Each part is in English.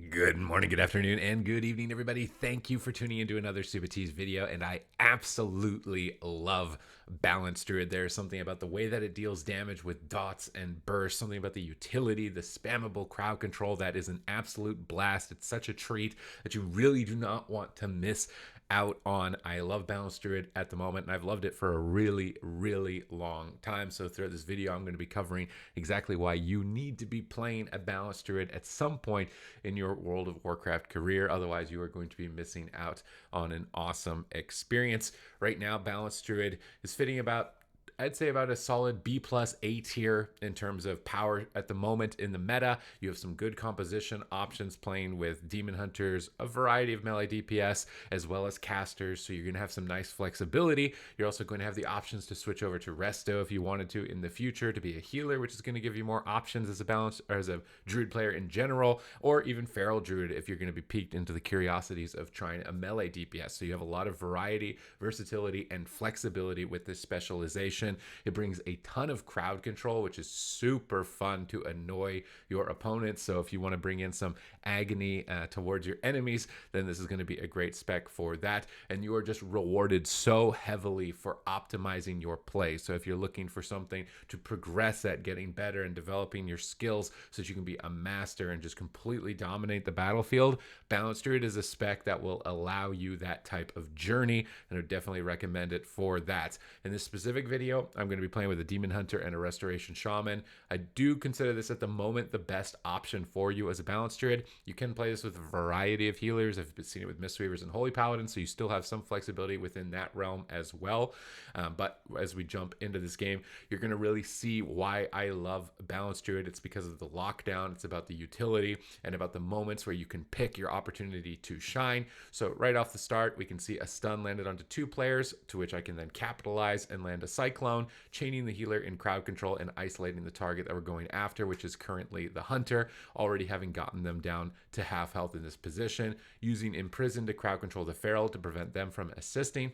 Good morning, good afternoon, and good evening, everybody. Thank you for tuning into another Supatease video, and I absolutely love Balanced Druid. There's something about the way that it deals damage with dots and bursts, something about the utility, the spammable crowd control that is an absolute blast. It's such a treat that you really do not want to miss out on. I love Balanced Druid at the moment, and I've loved it for a really, really long time. So throughout this video, I'm going to be covering exactly why you need to be playing a Balanced Druid at some point in your World of Warcraft career. Otherwise, you are going to be missing out on an awesome experience. Right now, Balanced Druid is fitting about, I'd say, about a solid B plus A tier in terms of power at the moment in the meta. You have some good composition options playing with Demon Hunters, a variety of melee DPS, as well as casters. So you're going to have some nice flexibility. You're also going to have the options to switch over to Resto if you wanted to in the future to be a healer, which is going to give you more options as a balance or as a Druid player in general, or even Feral Druid if you're going to be piqued into the curiosities of trying a melee DPS. So you have a lot of variety, versatility, and flexibility with this specialization. It brings a ton of crowd control, which is super fun to annoy your opponents. So if you want to bring in some agony towards your enemies, then this is going to be a great spec for that. And you are just rewarded so heavily for optimizing your play. So if you're looking for something to progress at getting better and developing your skills so that you can be a master and just completely dominate the battlefield, Balanced Druid is a spec that will allow you that type of journey, and I would definitely recommend it for that. In this specific video, I'm going to be playing with a Demon Hunter and a Restoration Shaman. I do consider this at the moment the best option for you as a Balanced Druid. You can play this with a variety of healers. I've seen it with Mistweavers and Holy Paladins, so you still have some flexibility within that realm as well. But as we jump into this game, you're going to really see why I love Balanced Druid. It's because of the lockdown. It's about the utility and about the moments where you can pick your opportunity to shine. So right off the start, we can see a stun landed onto 2 players, to which I can then capitalize and land a Cyclone, chaining the healer in crowd control and isolating the target that we're going after, which is currently the Hunter, already having gotten them down to half health in this position, using Imprison to crowd control the Feral to prevent them from assisting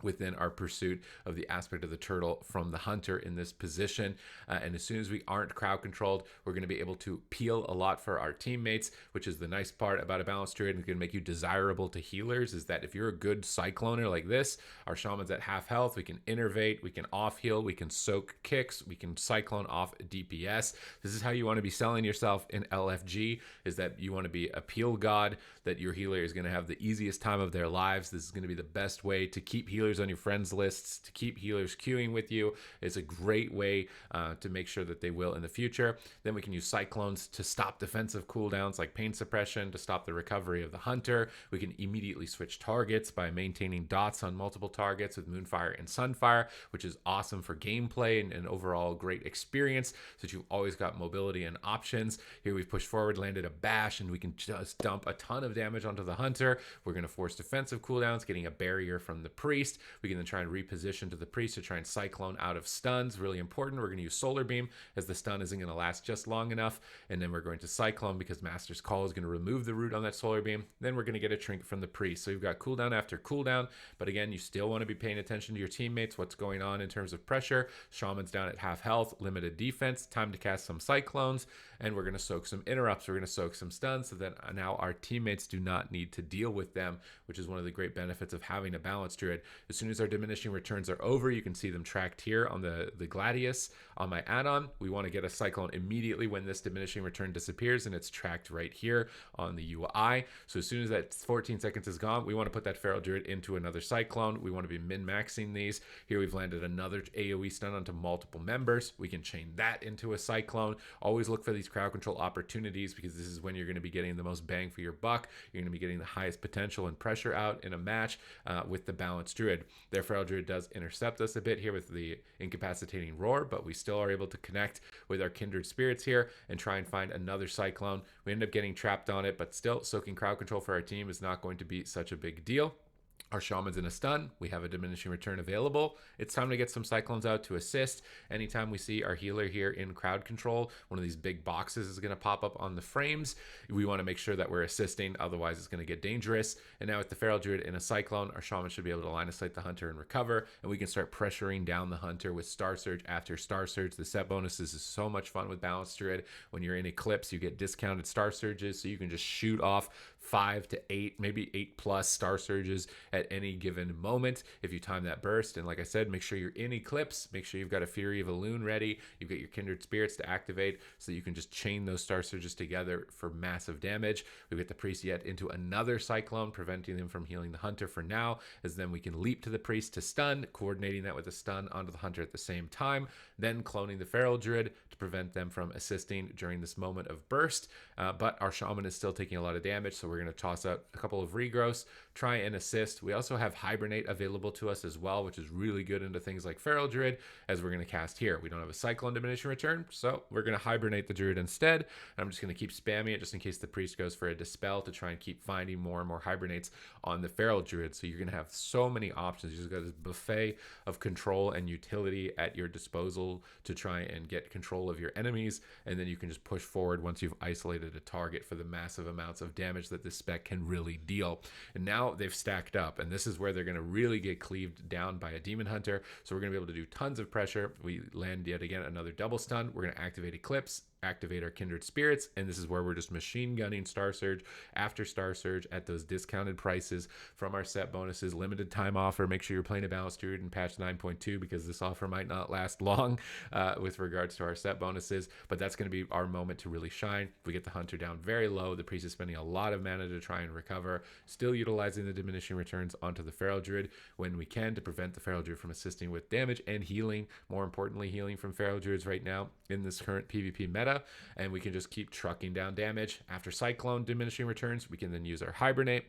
within our pursuit of the aspect of the turtle from the Hunter in this position. And as soon as we aren't crowd controlled, we're going to be able to peel a lot for our teammates, which is the nice part about a Balanced Druid and going to make you desirable to healers, is that if you're a good Cycloner like this, our Shaman's at half health, we can innervate, we can off heal, we can soak kicks, we can Cyclone off DPS. This is how you want to be selling yourself in LFG, is that you want to be a peel god, that your healer is going to have the easiest time of their lives. This is going to be the best way to keep healers on your friends lists, to keep healers queuing with you. It's a great way to make sure that they will in the future. Then we can use Cyclones to stop defensive cooldowns like Pain Suppression, to stop the recovery of the Hunter. We can immediately switch targets by maintaining dots on multiple targets with Moonfire and Sunfire, which is awesome for gameplay and an overall great experience, so that you've always got mobility and options. Here we've pushed forward, landed a bash, and we can just dump a ton of damage onto the Hunter. We're going to force defensive cooldowns, getting a barrier from the Priest. We can then try and reposition to the Priest to try and Cyclone out of stuns. Really important. We're going to use Solar Beam, as the stun isn't going to last just long enough. And then we're going to Cyclone because Master's Call is going to remove the root on that Solar Beam. Then we're going to get a Trinket from the Priest. So you've got cooldown after cooldown. But again, you still want to be paying attention to your teammates, what's going on in terms of pressure. Shaman's down at half health, limited defense, time to cast some Cyclones. And we're going to soak some interrupts. We're going to soak some stuns so that now our teammates do not need to deal with them, which is one of the great benefits of having a Balanced Druid. As soon as our diminishing returns are over, you can see them tracked here on the Gladius on my add-on. We want to get a Cyclone immediately when this diminishing return disappears, and it's tracked right here on the UI. So as soon as that 14 seconds is gone, we want to put that Feral Druid into another Cyclone. We want to be min-maxing these. Here we've landed another AoE stun onto multiple members. We can chain that into a Cyclone. Always look for these crowd control opportunities, because this is when you're going to be getting the most bang for your buck. You're going to be getting the highest potential and pressure out in a match with the Balanced Druid. Their Feral Druid does intercept us a bit here with the incapacitating roar, but we still are able to connect with our kindred spirits here and try and find another Cyclone. We end up getting trapped on it, but still soaking crowd control for our team is not going to be such a big deal. Our shaman's in a stun. We have a diminishing return available. It's time to get some cyclones out to assist. Anytime we see our healer here in crowd control, one of these big boxes is going to pop up on the frames. We want to make sure that we're assisting, otherwise it's going to get dangerous. And now with the Feral Druid in a cyclone, our shaman should be able to line of sight the hunter and recover, and we can start pressuring down the hunter with Star Surge after Star Surge. The set bonuses is so much fun with Balanced Druid. When you're in Eclipse, you get discounted Star Surges, so you can just shoot off 5 to 8, maybe 8+ Star Surges at any given moment if you time that burst. And like I said, make sure you're in Eclipse, make sure you've got a Fury of Elune ready, you've got your Kindred Spirits to activate, so you can just chain those Star Surges together for massive damage. We get the Priest yet into another Cyclone, preventing them from healing the Hunter for now, as then we can leap to the Priest to stun, coordinating that with a stun onto the Hunter at the same time, then cloning the Feral Druid to prevent them from assisting during this moment of burst. But our Shaman is still taking a lot of damage, so we're going to toss out a couple of regrowths, try and assist. We also have Hibernate available to us as well, which is really good into things like Feral Druid, as we're going to cast here. We don't have a Cyclone diminishing return, so we're going to Hibernate the Druid instead. And I'm just going to keep spamming it just in case the Priest goes for a Dispel, to try and keep finding more and more Hibernates on the Feral Druid. So you're going to have so many options. You just got this buffet of control and utility at your disposal to try and get control of your enemies, and then you can just push forward once you've isolated a target for the massive amounts of damage that this spec can really deal. And now they've stacked up, and this is where they're going to really get cleaved down by a Demon Hunter. So we're going to be able to do tons of pressure. We land yet again another double stun. We're going to activate Eclipse, activate our Kindred Spirits, and this is where we're just machine gunning Star Surge after Star Surge at those discounted prices from our set bonuses. Limited time offer. Make sure you're playing a Balanced Druid in patch 9.2, because this offer might not last long with regards to our set bonuses, but that's going to be our moment to really shine. If we get the Hunter down very low, the Priest is spending a lot of mana to try and recover, still utilizing the diminishing returns onto the Feral Druid when we can, to prevent the Feral Druid from assisting with damage and healing. More importantly, healing from Feral Druids right now in this current PvP meta. And we can just keep trucking down damage. After Cyclone diminishing returns, we can then use our Hibernate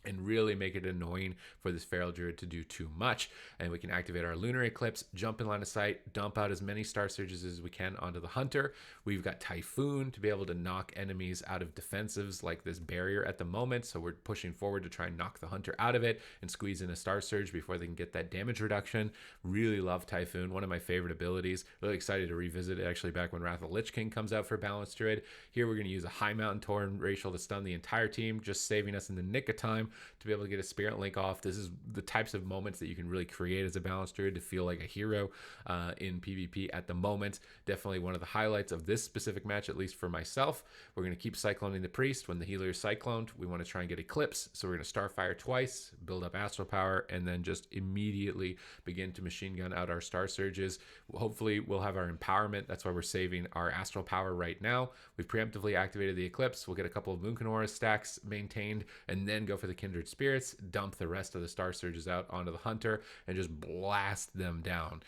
and really make it annoying for this Feral Druid to do too much. And we can activate our Lunar Eclipse, jump in line of sight, dump out as many Star Surges as we can onto the Hunter. We've got Typhoon to be able to knock enemies out of defensives like this barrier at the moment, so we're pushing forward to try and knock the Hunter out of it and squeeze in a Star Surge before they can get that damage reduction. Really love Typhoon, one of my favorite abilities. Really excited to revisit it actually back when Wrath of Lich King comes out for Balanced Druid. Here we're going to use a High Mountain Torn Racial to stun the entire team, just saving us in the nick of time to be able to get a Spirit Link off. This is the types of moments that you can really create as a Balanced Druid to feel like a hero in PvP at the moment. Definitely one of the highlights of this specific match, at least for myself. We're going to keep cycloning the Priest. When the healer is cycloned, we want to try and get Eclipse, so we're going to Starfire twice, build up Astral Power, and then just immediately begin to machine gun out our Star Surges. Hopefully we'll have our Empowerment. That's why we're saving our Astral Power right now. We've preemptively activated the Eclipse. We'll get a couple of Moonkin Aura stacks maintained, and then go for the Kindred Spirits, dump the rest of the Star Surges out onto the Hunter, and just blast them down.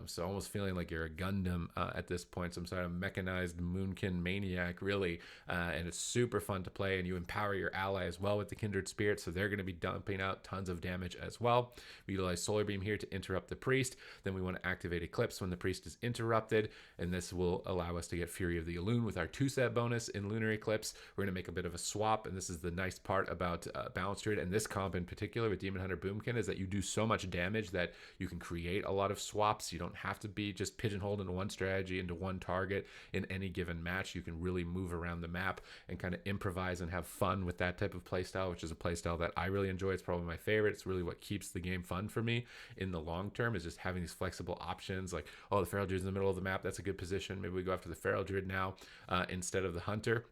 So almost feeling like you're a Gundam at this point, some sort of mechanized Moonkin maniac, really. And it's super fun to play, and you empower your ally as well with the Kindred Spirit, so they're going to be dumping out tons of damage as well. We utilize Solar Beam here to interrupt the Priest. Then we want to activate Eclipse when the Priest is interrupted, and this will allow us to get Fury of the Elune with our 2-set bonus in Lunar Eclipse. We're going to make a bit of a swap, and this is the nice part about Balanced Druid, and this comp in particular with Demon Hunter Boomkin, is that you do so much damage that you can create a lot of swaps. You don't have to be just pigeonholed into one strategy, into one target in any given match. You can really move around the map and kind of improvise and have fun with that type of playstyle, which is a playstyle that I really enjoy. It's probably my favorite. It's really what keeps the game fun for me in the long term, is just having these flexible options like, oh, the Feral Druid's in the middle of the map, that's a good position, maybe we go after the Feral Druid now instead of the Hunter.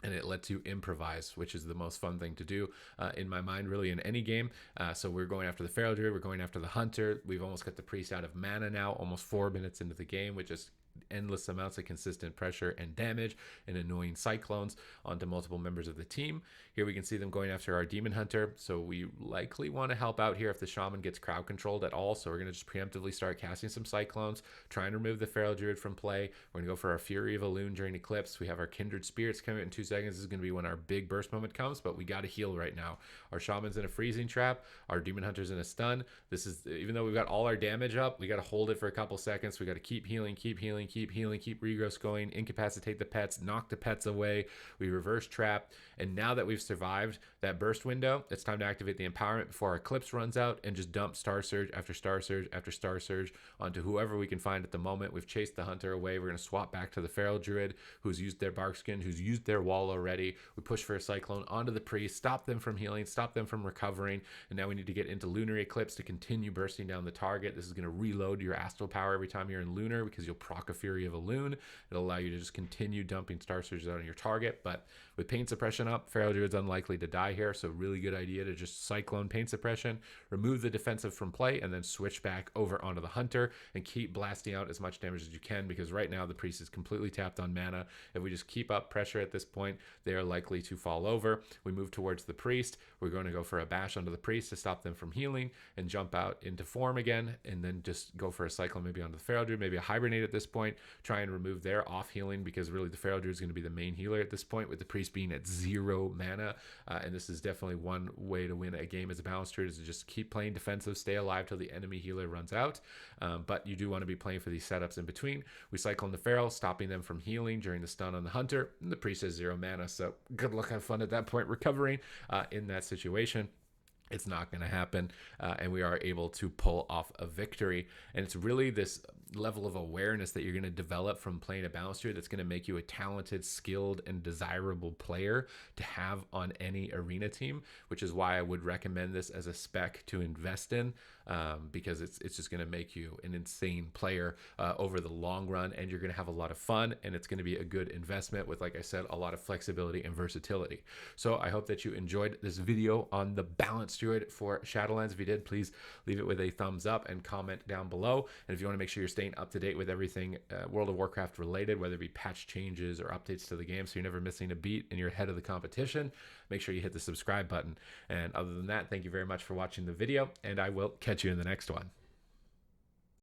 And it lets you improvise, which is the most fun thing to do in my mind, really, in any game. So we're going after the Feral Druid, we're going after the Hunter. We've almost got the Priest out of mana now, almost 4 minutes into the game, which is endless amounts of consistent pressure and damage and annoying cyclones onto multiple members of the team. Here we can see them going after our Demon Hunter, so we likely want to help out here if the Shaman gets crowd controlled at all. So we're going to just preemptively start casting some cyclones, trying to remove the Feral Druid from play. We're going to go for our Fury of Elune during Eclipse. We have our Kindred Spirits coming in 2 seconds. This is going to be when our big burst moment comes, but we got to heal right now. Our Shaman's in a freezing trap, our Demon Hunter's in a stun. This is, even though we've got all our damage up, we got to hold it for a couple seconds. We got to keep healing, keep healing, keep healing, keep regrowth going, incapacitate the pets, knock the pets away. We reverse trap. And now that we've survived that burst window, it's time to activate the empowerment before our eclipse runs out and just dump Star Surge after Star Surge after Star Surge onto whoever we can find at the moment. We've chased the hunter away. We're going to swap back to the feral druid who's used their bark skin, who's used their wall already. We push for a cyclone onto the priest, stop them from healing, stop them from recovering. And now we need to get into lunar eclipse to continue bursting down the target. This is going to reload your astral power every time you're in lunar because you'll proc a fury of a loon. It'll allow you to just continue dumping Star Surges out on your target. But with pain suppression up, feral druid's unlikely to die here, so really good idea to just cyclone pain suppression, remove the defensive from play, and then switch back over onto the hunter and keep blasting out as much damage as you can, because right now the priest is completely tapped on mana. If we just keep up pressure at this point, they are likely to fall over. We move towards the priest. We're going to go for a bash onto the priest to stop them from healing and jump out into form again, and then just go for a cyclone maybe onto the feral druid, maybe a hibernate at this point, try and remove their off healing, because really the feral druid is going to be the main healer at this point, with the priest being at 0 mana. And this is definitely one way to win a game as a balanced druid, is to just keep playing defensive, stay alive till the enemy healer runs out. But you do want to be playing for these setups in between. We cycle in the feral, stopping them from healing during the stun on the hunter, and the priest has 0 mana, so good luck, have fun at that point recovering in that situation. It's not going to happen, and we are able to pull off a victory. And it's really this level of awareness that you're going to develop from playing a balanced druid that's going to make you a talented, skilled, and desirable player to have on any arena team, which is why I would recommend this as a spec to invest in, because it's just going to make you an insane player over the long run, and you're going to have a lot of fun, and it's going to be a good investment with, like I said, a lot of flexibility and versatility. So I hope that you enjoyed this video on the balanced druid for Shadowlands. If you did, please leave it with a thumbs up and comment down below. And if you want to make sure you're staying up to date with everything World of Warcraft related, whether it be patch changes or updates to the game, so you're never missing a beat and you're ahead of the competition, make sure you hit the subscribe button. And other than that, thank you very much for watching the video, and I will catch you in the next one.